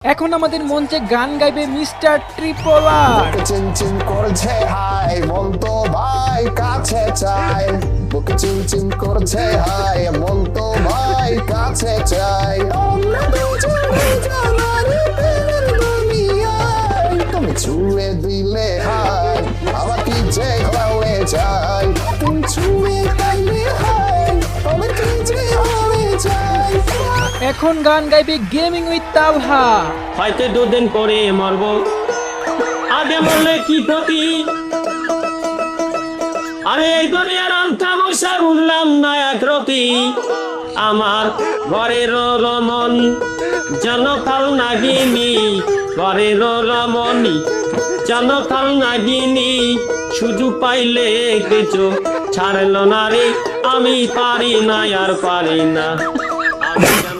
এখন আমাদের মঞ্চে গান গাইবে মিস্টার ট্রিপলার। চিনচিন করছে হাই মন তো ভাই কাছে চাই, বুকে চিনচিন করছে হাই মন তো ভাই কাছে চাই। তুমি ছুঁয়ে দিলে হাই আমার কি যে হয়ে যায়, তুমি ছুঁয়ে দিলে হাই আমার কি যে হয়ে যায়। এখন গান গাইবে গেমিং উইথ তালহা। হয়তো দুদিন পরে মরবো, আগে মরলে কি ক্ষতি। আমি এই দুনিয়ার তামাশা বুঝলাম না একরতি। আমার ঘরের রমন যেন কাল নাগিনী, ঘরের রমণী যেন কাল নাগিনী। সুযোগ পাইলে কিছু ছাড়লো না রে, আমি পারি না আর পারি না। আমি যেন